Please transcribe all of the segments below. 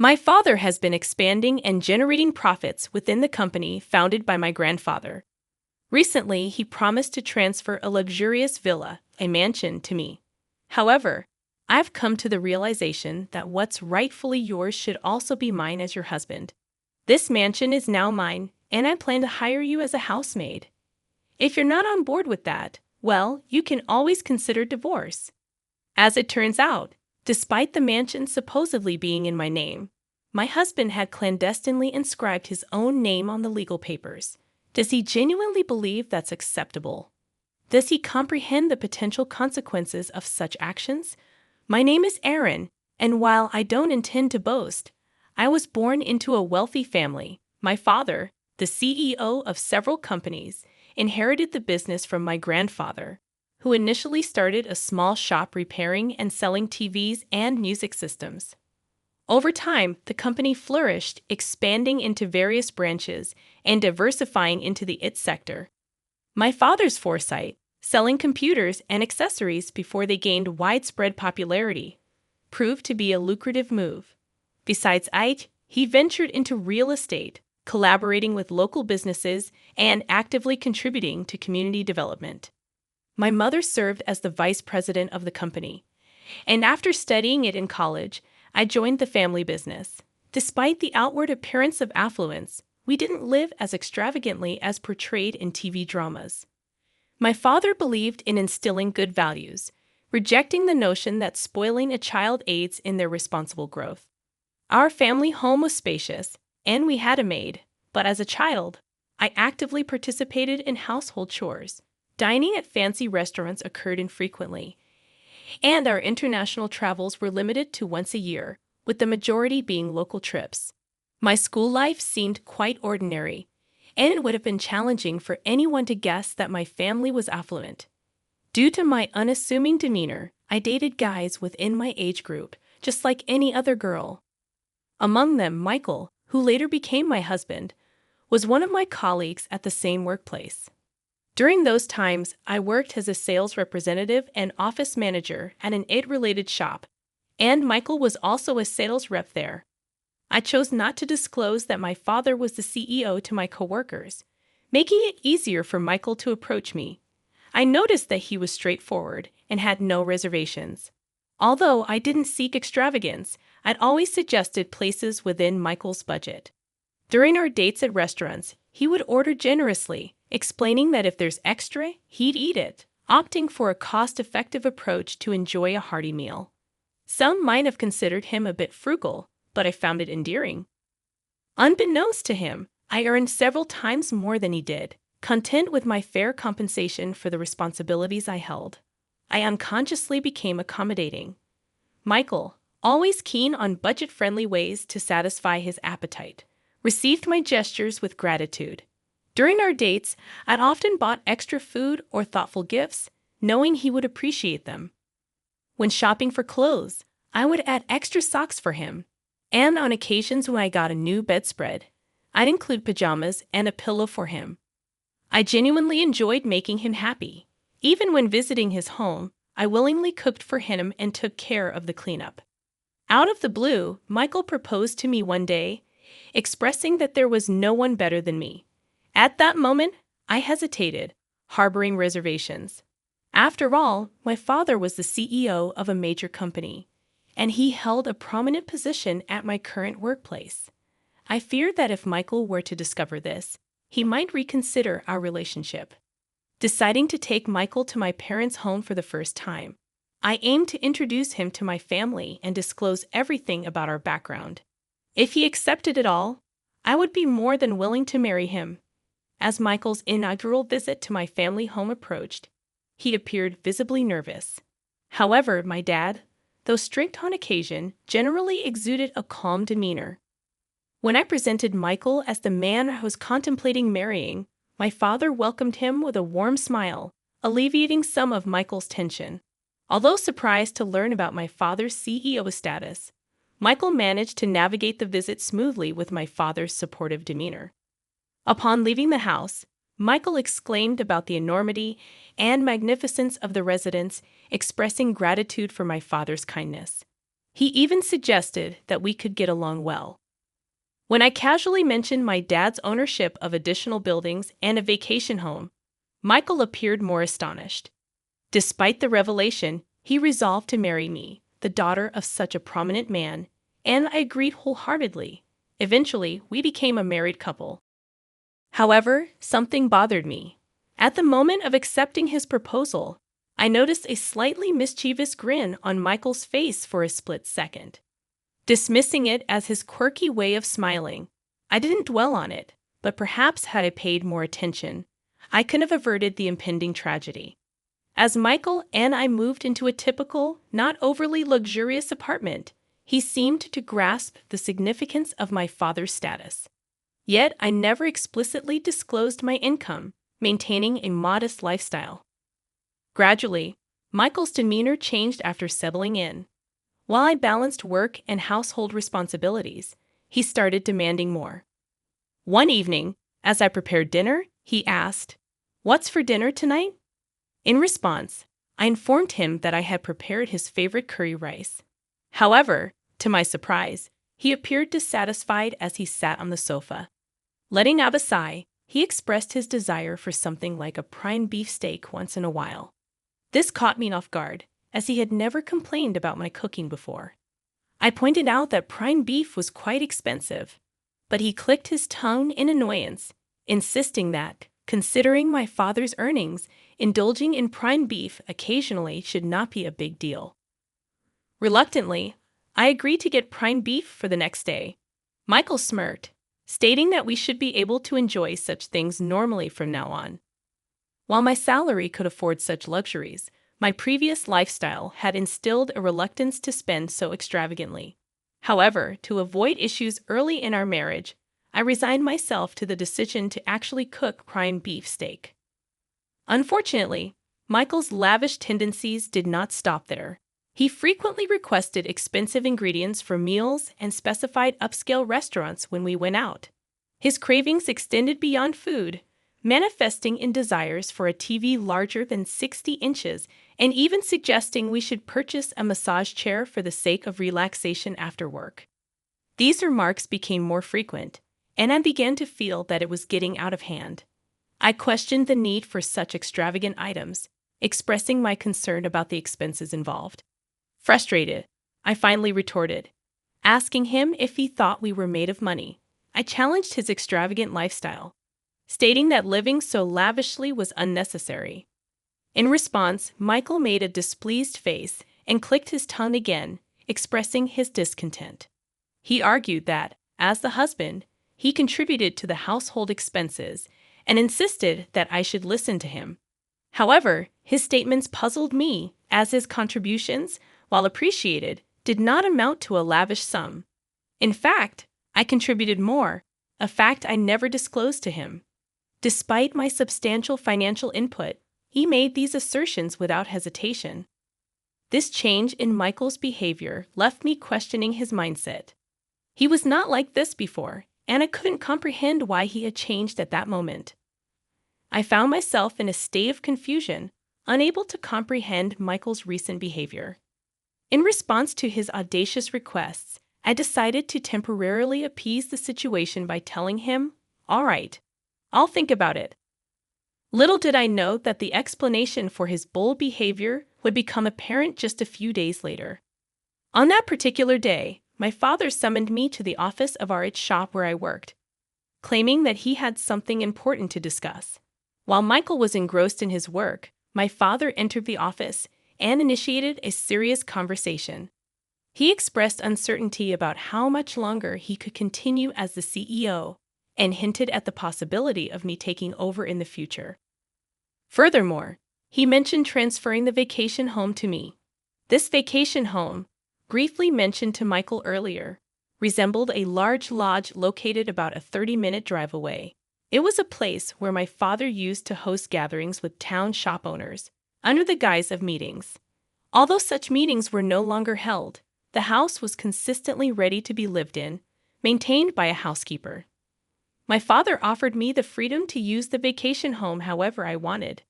My father has been expanding and generating profits within the company founded by my grandfather. Recently, he promised to transfer a luxurious villa, a mansion, to me. However, I've come to the realization that what's rightfully yours should also be mine as your husband. This mansion is now mine, and I plan to hire you as a housemaid. If you're not on board with that, well, you can always consider divorce. As it turns out, despite the mansion supposedly being in my name, my husband had clandestinely inscribed his own name on the legal papers. Does he genuinely believe that's acceptable? Does he comprehend the potential consequences of such actions? My name is Aaron, and while I don't intend to boast, I was born into a wealthy family. My father, the CEO of several companies, inherited the business from my grandfather, who initially started a small shop repairing and selling TVs and music systems. Over time, the company flourished, expanding into various branches and diversifying into the IT sector. My father's foresight, selling computers and accessories before they gained widespread popularity, proved to be a lucrative move. Besides IT, he ventured into real estate, collaborating with local businesses and actively contributing to community development. My mother served as the vice president of the company, and after studying it in college, I joined the family business. Despite the outward appearance of affluence, we didn't live as extravagantly as portrayed in TV dramas. My father believed in instilling good values, rejecting the notion that spoiling a child aids in their responsible growth. Our family home was spacious, and we had a maid, but as a child, I actively participated in household chores. Dining at fancy restaurants occurred infrequently, and our international travels were limited to once a year, with the majority being local trips. My school life seemed quite ordinary, and it would have been challenging for anyone to guess that my family was affluent. Due to my unassuming demeanor, I dated guys within my age group, just like any other girl. Among them, Michael, who later became my husband, was one of my colleagues at the same workplace. During those times, I worked as a sales representative and office manager at an IT-related shop, and Michael was also a sales rep there. I chose not to disclose that my father was the CEO to my coworkers, making it easier for Michael to approach me. I noticed that he was straightforward and had no reservations. Although I didn't seek extravagance, I'd always suggested places within Michael's budget. During our dates at restaurants, he would order generously, explaining that if there's extra, he'd eat it, opting for a cost-effective approach to enjoy a hearty meal. Some might have considered him a bit frugal, but I found it endearing. Unbeknownst to him, I earned several times more than he did, content with my fair compensation for the responsibilities I held. I unconsciously became accommodating. Michael, always keen on budget-friendly ways to satisfy his appetite, received my gestures with gratitude. During our dates, I'd often bought extra food or thoughtful gifts, knowing he would appreciate them. When shopping for clothes, I would add extra socks for him. And on occasions when I got a new bedspread, I'd include pajamas and a pillow for him. I genuinely enjoyed making him happy. Even when visiting his home, I willingly cooked for him and took care of the cleanup. Out of the blue, Michael proposed to me one day, expressing that there was no one better than me. At that moment, I hesitated, harboring reservations. After all, my father was the CEO of a major company, and he held a prominent position at my current workplace. I feared that if Michael were to discover this, he might reconsider our relationship. Deciding to take Michael to my parents' home for the first time, I aimed to introduce him to my family and disclose everything about our background. If he accepted it all, I would be more than willing to marry him. As Michael's inaugural visit to my family home approached, he appeared visibly nervous. However, my dad, though strict on occasion, generally exuded a calm demeanor. When I presented Michael as the man I was contemplating marrying, my father welcomed him with a warm smile, alleviating some of Michael's tension. Although surprised to learn about my father's CEO status, Michael managed to navigate the visit smoothly with my father's supportive demeanor. Upon leaving the house, Michael exclaimed about the enormity and magnificence of the residence, expressing gratitude for my father's kindness. He even suggested that we could get along well. When I casually mentioned my dad's ownership of additional buildings and a vacation home, Michael appeared more astonished. Despite the revelation, he resolved to marry me, the daughter of such a prominent man, and I agreed wholeheartedly. Eventually, we became a married couple. However, something bothered me. At the moment of accepting his proposal, I noticed a slightly mischievous grin on Michael's face for a split second. Dismissing it as his quirky way of smiling, I didn't dwell on it, but perhaps had I paid more attention, I could have averted the impending tragedy. As Michael and I moved into a typical, not overly luxurious apartment, he seemed to grasp the significance of my father's status. Yet I never explicitly disclosed my income, maintaining a modest lifestyle. Gradually, Michael's demeanor changed after settling in. While I balanced work and household responsibilities, he started demanding more. One evening, as I prepared dinner, he asked, "What's for dinner tonight?" In response, I informed him that I had prepared his favorite curry rice. However, to my surprise, he appeared dissatisfied as he sat on the sofa. Letting out a sigh, he expressed his desire for something like a prime beef steak once in a while. This caught me off guard, as he had never complained about my cooking before. I pointed out that prime beef was quite expensive, but he clicked his tongue in annoyance, insisting that, considering my father's earnings, indulging in prime beef occasionally should not be a big deal. Reluctantly, I agreed to get prime beef for the next day. Michael smirked, stating that we should be able to enjoy such things normally from now on. While my salary could afford such luxuries, my previous lifestyle had instilled a reluctance to spend so extravagantly. However, to avoid issues early in our marriage, I resigned myself to the decision to actually cook prime beef steak. Unfortunately, Michael's lavish tendencies did not stop there. He frequently requested expensive ingredients for meals and specified upscale restaurants when we went out. His cravings extended beyond food, manifesting in desires for a TV larger than 60 inches and even suggesting we should purchase a massage chair for the sake of relaxation after work. These remarks became more frequent, and I began to feel that it was getting out of hand. I questioned the need for such extravagant items, expressing my concern about the expenses involved. Frustrated, I finally retorted, asking him if he thought we were made of money. I challenged his extravagant lifestyle, stating that living so lavishly was unnecessary. In response, Michael made a displeased face and clicked his tongue again, expressing his discontent. He argued that, as the husband, he contributed to the household expenses and insisted that I should listen to him. However, his statements puzzled me, as his contributions, while appreciated, did not amount to a lavish sum. In fact, I contributed more, a fact I never disclosed to him. Despite my substantial financial input, he made these assertions without hesitation. This change in Michael's behavior left me questioning his mindset. He was not like this before, and I couldn't comprehend why he had changed at that moment. I found myself in a state of confusion, unable to comprehend Michael's recent behavior. In response to his audacious requests, I decided to temporarily appease the situation by telling him, "All right, I'll think about it." Little did I know that the explanation for his bold behavior would become apparent just a few days later. On that particular day, my father summoned me to the office of our shop where I worked, claiming that he had something important to discuss. While Michael was engrossed in his work, my father entered the office and initiated a serious conversation. He expressed uncertainty about how much longer he could continue as the CEO and hinted at the possibility of me taking over in the future. Furthermore, he mentioned transferring the vacation home to me. This vacation home, briefly mentioned to Michael earlier, resembled a large lodge located about a 30-minute drive away. It was a place where my father used to host gatherings with town shop owners, under the guise of meetings. Although such meetings were no longer held, the house was consistently ready to be lived in, maintained by a housekeeper. My father offered me the freedom to use the vacation home however I wanted.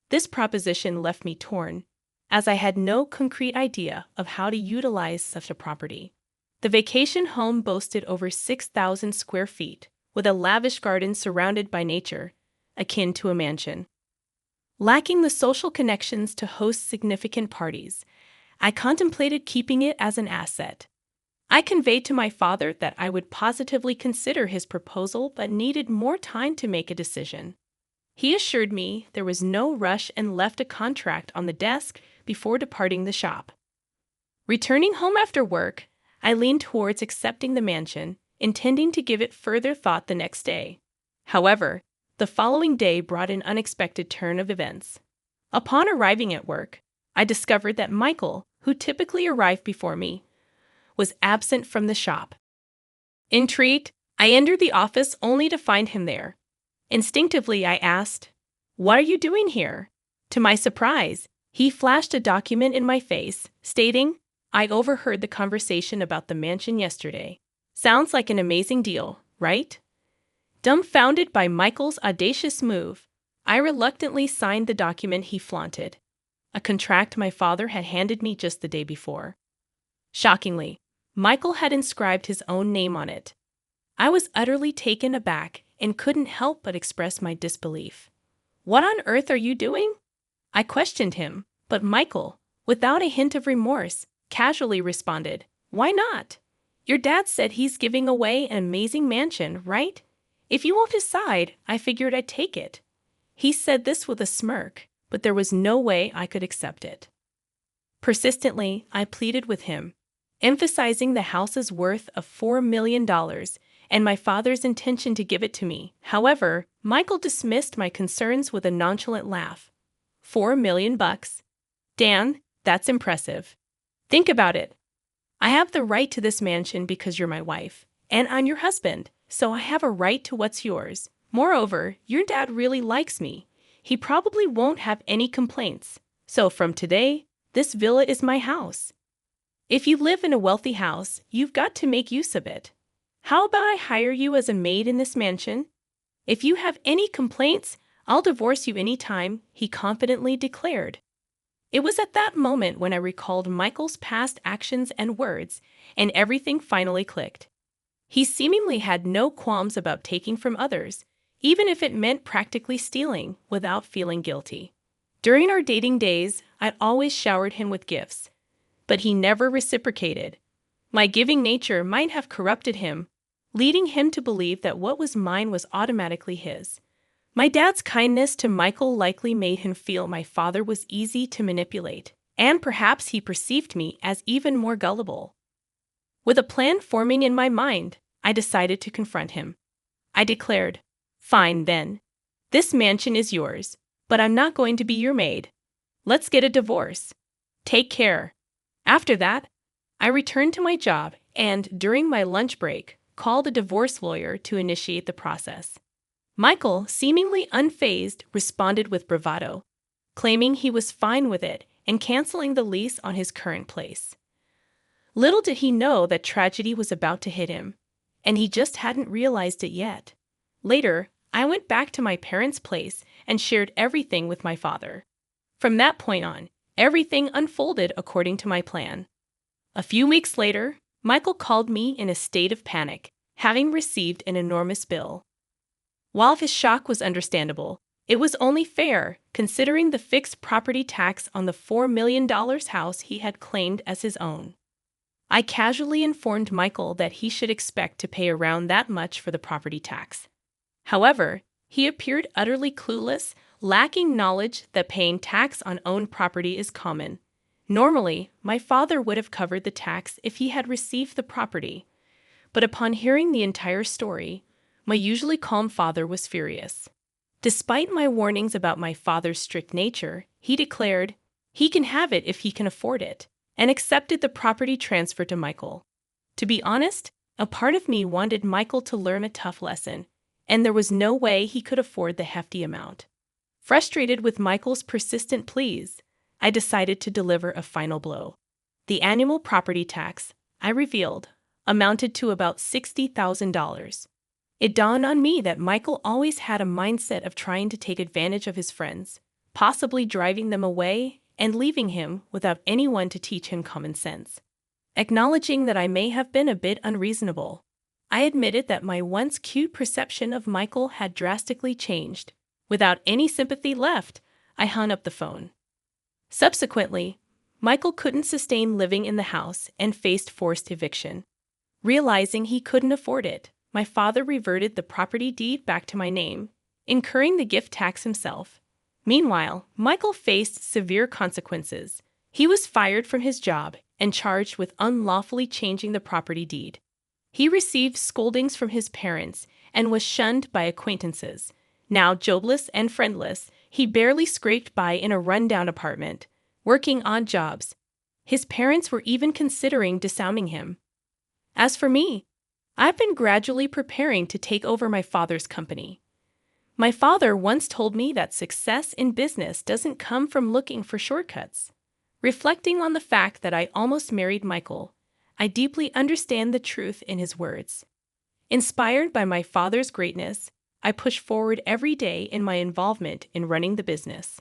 This proposition left me torn. as I had no concrete idea of how to utilize such a property. The vacation home boasted over 6,000 square feet, with a lavish garden surrounded by nature, akin to a mansion. Lacking the social connections to host significant parties, I contemplated keeping it as an asset. I conveyed to my father that I would positively consider his proposal but needed more time to make a decision. He assured me there was no rush and left a contract on the desk before departing the shop. Returning home after work, I leaned towards accepting the mansion, intending to give it further thought the next day. However, the following day brought an unexpected turn of events. Upon arriving at work, I discovered that Michael, who typically arrived before me, was absent from the shop. Intrigued, I entered the office only to find him there. Instinctively, I asked, "What are you doing here?" To my surprise, he flashed a document in my face, stating, "I overheard the conversation about the mansion yesterday. Sounds like an amazing deal, right?" Dumbfounded by Michael's audacious move, I reluctantly signed the document he flaunted, a contract my father had handed me just the day before. Shockingly, Michael had inscribed his own name on it. I was utterly taken aback and couldn't help but express my disbelief. "What on earth are you doing?" I questioned him, but Michael, without a hint of remorse, casually responded, "Why not? Your dad said he's giving away an amazing mansion, right? If you won't decide, I figured I'd take it." He said this with a smirk, but there was no way I could accept it. Persistently, I pleaded with him, emphasizing the house's worth of $4 million and my father's intention to give it to me. However, Michael dismissed my concerns with a nonchalant laugh. $4 million bucks? Dan, that's impressive. Think about it. I have the right to this mansion because you're my wife, and I'm your husband, so I have a right to what's yours. Moreover, your dad really likes me. He probably won't have any complaints. So from today, this villa is my house. If you live in a wealthy house, you've got to make use of it. How about I hire you as a maid in this mansion? If you have any complaints, I'll divorce you anytime, he confidently declared. It was at that moment when I recalled Michael's past actions and words, and everything finally clicked. He seemingly had no qualms about taking from others, even if it meant practically stealing, without feeling guilty. During our dating days, I'd always showered him with gifts, but he never reciprocated. My giving nature might have corrupted him, leading him to believe that what was mine was automatically his. My dad's kindness to Michael likely made him feel my father was easy to manipulate, and perhaps he perceived me as even more gullible. With a plan forming in my mind, I decided to confront him. I declared, "Fine then. This mansion is yours, but I'm not going to be your maid. Let's get a divorce. Take care." After that, I returned to my job and, during my lunch break, called a divorce lawyer to initiate the process. Michael, seemingly unfazed, responded with bravado, claiming he was fine with it and canceling the lease on his current place. Little did he know that tragedy was about to hit him, and he just hadn't realized it yet. Later, I went back to my parents' place and shared everything with my father. From that point on, everything unfolded according to my plan. A few weeks later, Michael called me in a state of panic, having received an enormous bill. While his shock was understandable, it was only fair, considering the fixed property tax on the $4 million house he had claimed as his own. I casually informed Michael that he should expect to pay around that much for the property tax. However, he appeared utterly clueless, lacking knowledge that paying tax on owned property is common. Normally, my father would have covered the tax if he had received the property, but upon hearing the entire story, my usually calm father was furious. Despite my warnings about my father's strict nature, he declared he can have it if he can afford it, and accepted the property transfer to Michael. To be honest, a part of me wanted Michael to learn a tough lesson, and there was no way he could afford the hefty amount. Frustrated with Michael's persistent pleas, I decided to deliver a final blow. The annual property tax, I revealed, amounted to about $60,000. It dawned on me that Michael always had a mindset of trying to take advantage of his friends, possibly driving them away and leaving him without anyone to teach him common sense. Acknowledging that I may have been a bit unreasonable, I admitted that my once cute perception of Michael had drastically changed. Without any sympathy left, I hung up the phone. Subsequently, Michael couldn't sustain living in the house and faced forced eviction. Realizing he couldn't afford it, my father reverted the property deed back to my name, incurring the gift tax himself. Meanwhile, Michael faced severe consequences. He was fired from his job and charged with unlawfully changing the property deed. He received scoldings from his parents and was shunned by acquaintances. Now jobless and friendless, he barely scraped by in a rundown apartment, working odd jobs. His parents were even considering disowning him. As for me, I've been gradually preparing to take over my father's company. My father once told me that success in business doesn't come from looking for shortcuts. Reflecting on the fact that I almost married Michael, I deeply understand the truth in his words. Inspired by my father's greatness, I push forward every day in my involvement in running the business.